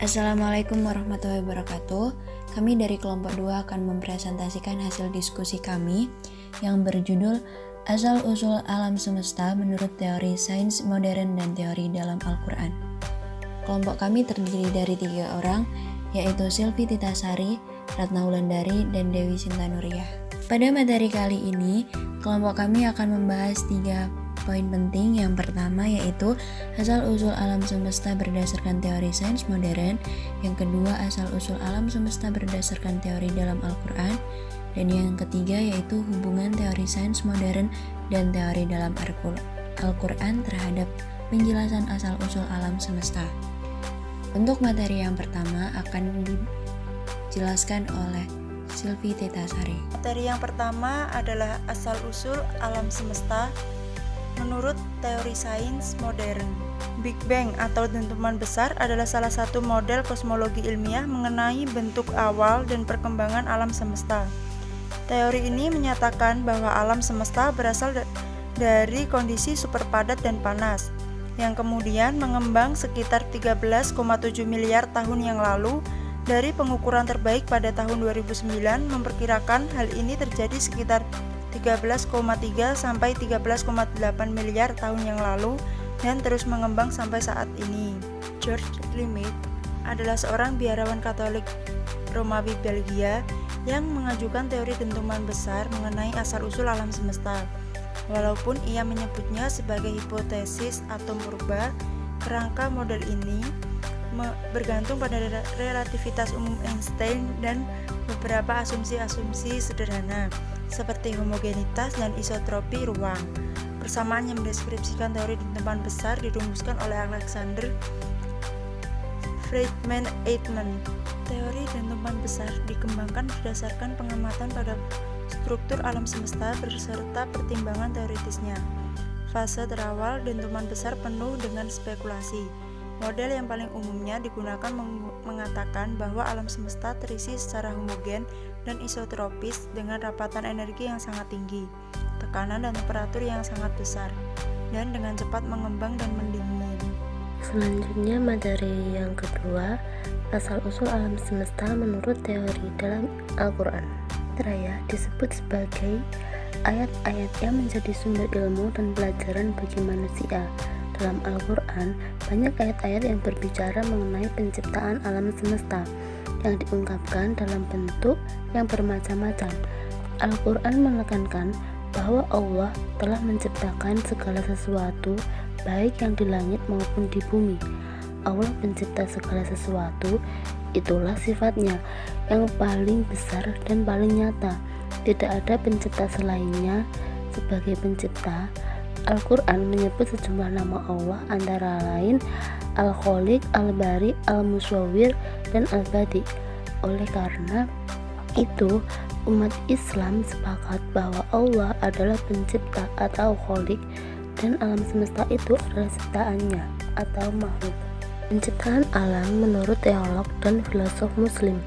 Assalamualaikum warahmatullahi wabarakatuh. Kami dari kelompok 2 akan mempresentasikan hasil diskusi kami yang berjudul Asal-usul alam semesta menurut teori sains modern dan teori dalam Al-Quran. Kelompok kami terdiri dari 3 orang, yaitu Silvi Titasari, Ratna Wulandari, dan Dewi Sintanuriah. Pada materi kali ini, kelompok kami akan membahas 3 poin penting. Yang pertama yaitu asal-usul alam semesta berdasarkan teori sains modern. Yang kedua, asal-usul alam semesta berdasarkan teori dalam Al-Quran. Dan yang ketiga yaitu hubungan teori sains modern dan teori dalam Al-Quran terhadap penjelasan asal-usul alam semesta. Untuk materi yang pertama akan dijelaskan oleh Silvi Titasari. Materi yang pertama adalah asal-usul alam semesta menurut teori sains modern. Big Bang atau dentuman besar adalah salah satu model kosmologi ilmiah mengenai bentuk awal dan perkembangan alam semesta. Teori ini menyatakan bahwa alam semesta berasal dari kondisi super padat dan panas, yang kemudian mengembang sekitar 13,7 miliar tahun yang lalu. Dari pengukuran terbaik pada tahun 2009 memperkirakan hal ini terjadi sekitar 13,3 sampai 13,8 miliar tahun yang lalu dan terus mengembang sampai saat ini. George Limit adalah seorang biarawan Katolik Romawi Belgia yang mengajukan teori dentuman besar mengenai asal-usul alam semesta. Walaupun ia menyebutnya sebagai hipotesis atom purba, kerangka model ini bergantung pada relativitas umum Einstein dan beberapa asumsi-asumsi sederhana seperti homogenitas dan isotropi ruang. Persamaan yang mendeskripsikan teori dentuman besar dirumuskan oleh Alexander Friedman Eitman. Teori dentuman besar dikembangkan berdasarkan pengamatan pada struktur alam semesta beserta pertimbangan teoritisnya. Fase terawal dentuman besar penuh dengan spekulasi. Model yang paling umumnya digunakan mengatakan bahwa alam semesta terisi secara homogen dan isotropis dengan rapatan energi yang sangat tinggi, tekanan dan temperatur yang sangat besar, dan dengan cepat mengembang dan mendingin. Selanjutnya materi yang kedua, asal-usul alam semesta menurut teori dalam Al-Quran. Teraya disebut sebagai ayat-ayat yang menjadi sumber ilmu dan pelajaran bagi manusia. Dalam Al-Quran, banyak ayat-ayat yang berbicara mengenai penciptaan alam semesta yang diungkapkan dalam bentuk yang bermacam-macam. Al-Quran menekankan bahwa Allah telah menciptakan segala sesuatu, baik yang di langit maupun di bumi. Allah pencipta segala sesuatu, itulah sifatnya yang paling besar dan paling nyata. Tidak ada pencipta selainnya sebagai pencipta. Al-Quran menyebut sejumlah nama Allah antara lain Al-Khaliq, Al-Bari, Al-Musawwir, dan Al-Badi. Oleh karena itu, umat Islam sepakat bahwa Allah adalah pencipta atau Khaliq dan alam semesta itu adalah ciptaannya atau makhluk. Penciptaan alam menurut teolog dan filosof muslim.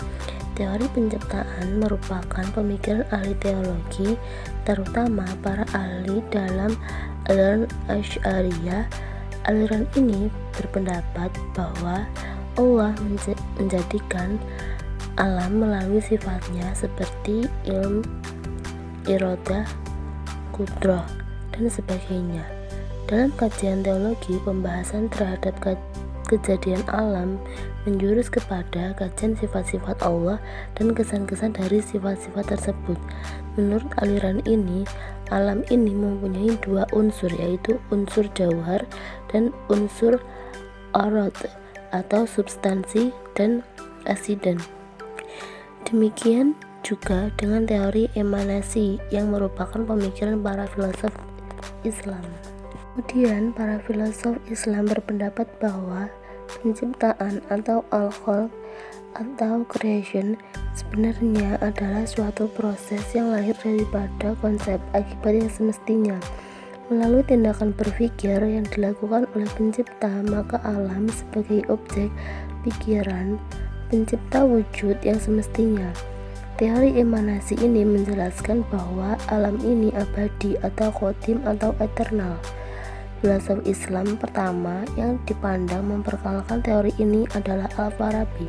Teori penciptaan merupakan pemikiran ahli teologi, terutama para ahli dalam aliran Asy'ariyah. Aliran ini berpendapat bahwa Allah menjadikan alam melalui sifatnya seperti ilm, iradah, qudrah, dan sebagainya. Dalam kajian teologi, pembahasan terhadap kejadian alam menjurus kepada kajian sifat-sifat Allah dan kesan-kesan dari sifat-sifat tersebut. Menurut aliran ini, alam ini mempunyai 2 unsur, yaitu unsur jauhar dan unsur arad atau substansi dan asiden. Demikian juga dengan teori emanasi yang merupakan pemikiran para filosof Islam. Kemudian para filosof Islam berpendapat bahwa penciptaan atau al-khalq atau creation sebenarnya adalah suatu proses yang lahir daripada konsep akibat yang semestinya. Melalui tindakan berpikir yang dilakukan oleh pencipta, maka alam sebagai objek pikiran pencipta wujud yang semestinya. Teori emanasi ini menjelaskan bahwa alam ini abadi atau qadim atau eternal. Filosof Islam pertama yang dipandang memperkenalkan teori ini adalah Al-Farabi.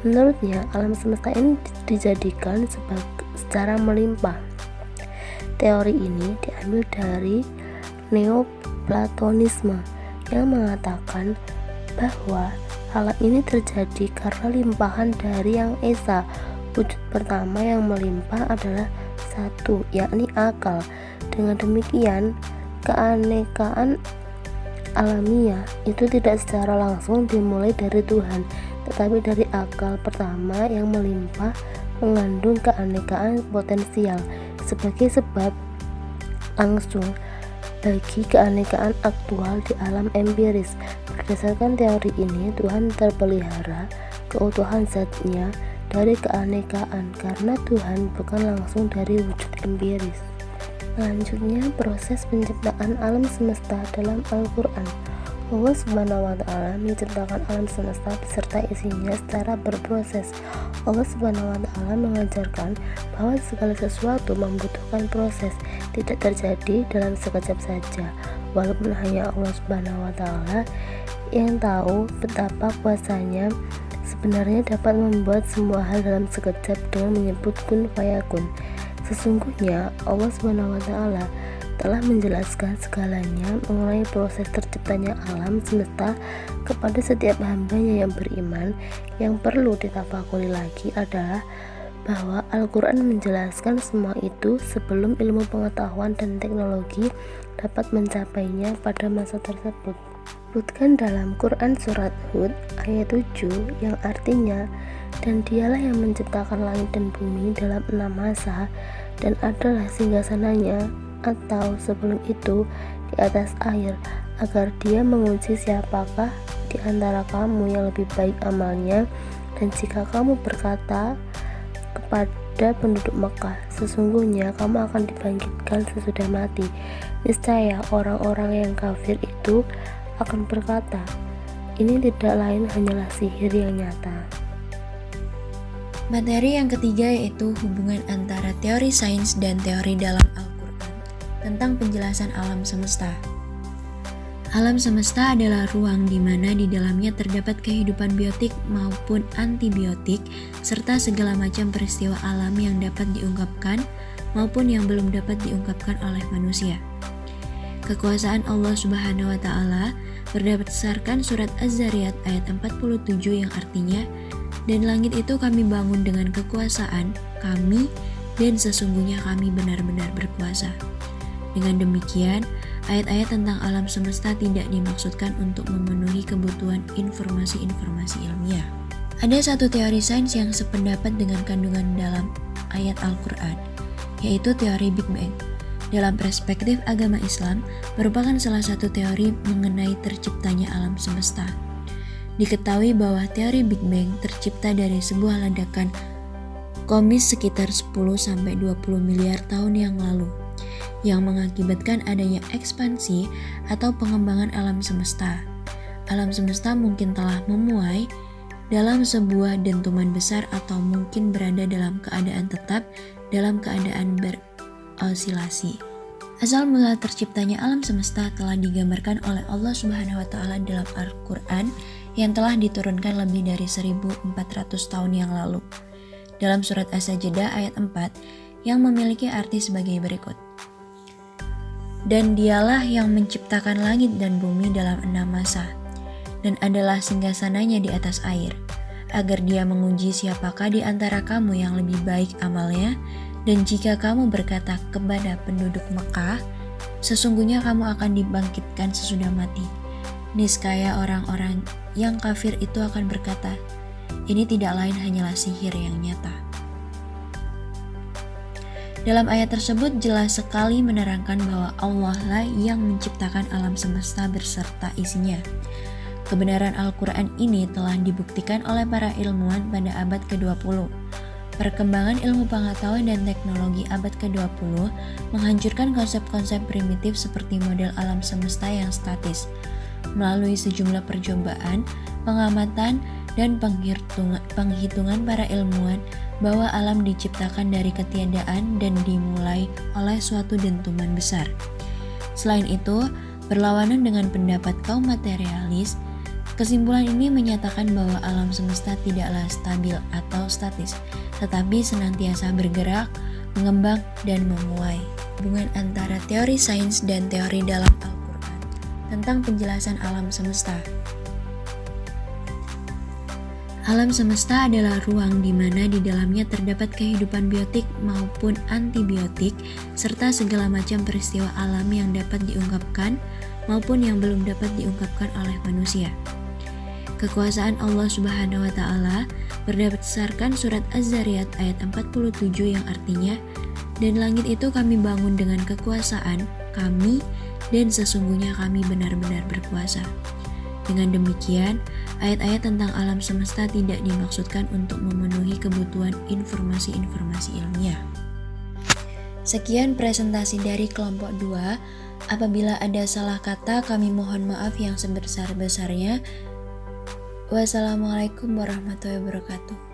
Menurutnya, alam semesta ini dijadikan secara melimpah. Teori ini diambil dari Neoplatonisme yang mengatakan bahwa alam ini terjadi karena limpahan dari Yang Esa. Wujud pertama yang melimpah adalah satu, yakni akal. Dengan demikian, keanekaan alamiah itu tidak secara langsung dimulai dari Tuhan, tetapi dari akal pertama yang melimpah mengandung keanekaan potensial sebagai sebab langsung bagi keanekaan aktual di alam empiris. Berdasarkan teori ini, Tuhan terpelihara keutuhan zatnya dari keanekaan karena Tuhan bukan langsung dari wujud empiris. Selanjutnya, proses penciptaan alam semesta dalam Al-Quran. Allah Subhanahu wa Ta'ala menciptakan alam semesta beserta isinya secara berproses. Allah Subhanahu wa Ta'ala mengajarkan bahwa segala sesuatu membutuhkan proses, tidak terjadi dalam sekejap saja. Walaupun hanya Allah Subhanahu wa Ta'ala yang tahu betapa kuasanya sebenarnya dapat membuat semua hal dalam sekejap dengan menyebut kun fayakun. Sesungguhnya Allah Subhanahu wa Ta'ala telah menjelaskan segalanya mengenai proses terciptanya alam semesta kepada setiap hambanya yang beriman. Yang perlu ditafakuri lagi adalah bahwa Al-Quran menjelaskan semua itu sebelum ilmu pengetahuan dan teknologi dapat mencapainya pada masa tersebut. Disebutkan dalam Quran surat Hud ayat 7 yang artinya, dan dialah yang menciptakan langit dan bumi dalam 6 masa dan adalah singgasananya atau sebelum itu di atas air, agar dia menguji siapakah di antara kamu yang lebih baik amalnya. Dan jika kamu berkata kepada penduduk Mekah, sesungguhnya kamu akan dibangkitkan sesudah mati, niscaya orang-orang yang kafir itu akan berkata, ini tidak lain hanyalah sihir yang nyata. Materi yang ketiga yaitu hubungan antara teori sains dan teori dalam Al-Quran tentang penjelasan alam semesta. Alam semesta adalah ruang di mana di dalamnya terdapat kehidupan biotik maupun antibiotik serta segala macam peristiwa alam yang dapat diungkapkan maupun yang belum dapat diungkapkan oleh manusia. Kekuasaan Allah Subhanahu wa Ta'ala berdasarkan surat Az-Zariyat ayat 47 yang artinya, dan langit itu kami bangun dengan kekuasaan kami dan sesungguhnya kami benar-benar berkuasa. Dengan demikian, ayat-ayat tentang alam semesta tidak dimaksudkan untuk memenuhi kebutuhan informasi-informasi ilmiah. Ada satu teori sains yang sependapat dengan kandungan dalam ayat Al-Quran, yaitu teori Big Bang. Dalam perspektif agama Islam, merupakan salah satu teori mengenai terciptanya alam semesta. Diketahui bahwa teori Big Bang tercipta dari sebuah ledakan komis sekitar 10-20 miliar tahun yang lalu, yang mengakibatkan adanya ekspansi atau pengembangan alam semesta. Alam semesta mungkin telah memuai dalam sebuah dentuman besar atau mungkin berada dalam keadaan tetap, dalam keadaan berosilasi. Asal mula terciptanya alam semesta telah digambarkan oleh Allah Subhanahu wa Ta'ala dalam Al-Quran yang telah diturunkan lebih dari 1400 tahun yang lalu. Dalam surat As-Sajdah ayat 4 yang memiliki arti sebagai berikut. Dan dialah yang menciptakan langit dan bumi dalam 6 masa, dan adalah singgasananya di atas air, agar dia menguji siapakah di antara kamu yang lebih baik amalnya. Dan jika kamu berkata kepada penduduk Mekah, sesungguhnya kamu akan dibangkitkan sesudah mati, niscaya orang-orang yang kafir itu akan berkata, ini tidak lain hanyalah sihir yang nyata. Dalam ayat tersebut jelas sekali menerangkan bahwa Allah lah yang menciptakan alam semesta beserta isinya. Kebenaran Al-Quran ini telah dibuktikan oleh para ilmuwan pada abad ke-20. Perkembangan ilmu pengetahuan dan teknologi abad ke-20 menghancurkan konsep-konsep primitif seperti model alam semesta yang statis. Melalui sejumlah percobaan, pengamatan, dan penghitungan para ilmuwan bahwa alam diciptakan dari ketiadaan dan dimulai oleh suatu dentuman besar. Selain itu, Berlawanan dengan pendapat kaum materialis, kesimpulan ini menyatakan bahwa alam semesta tidaklah stabil atau statis, tetapi senantiasa bergerak, mengembang, dan memuai. Hubungan antara teori sains dan teori dalam Al-Quran tentang penjelasan alam semesta. Alam semesta adalah ruang di mana di dalamnya terdapat kehidupan biotik maupun antibiotik, serta segala macam peristiwa alam yang dapat diungkapkan maupun yang belum dapat diungkapkan oleh manusia. Kekuasaan Allah Subhanahu wa Ta'ala berdasarkan surat Az-Zariyat ayat 47 yang artinya, "Dan langit itu kami bangun dengan kekuasaan kami, dan sesungguhnya kami benar-benar berkuasa." Dengan demikian, ayat-ayat tentang alam semesta tidak dimaksudkan untuk memenuhi kebutuhan informasi-informasi ilmiah. Sekian presentasi dari kelompok 2. Apabila ada salah kata, kami mohon maaf yang sebesar-besarnya. Wassalamualaikum warahmatullahi wabarakatuh.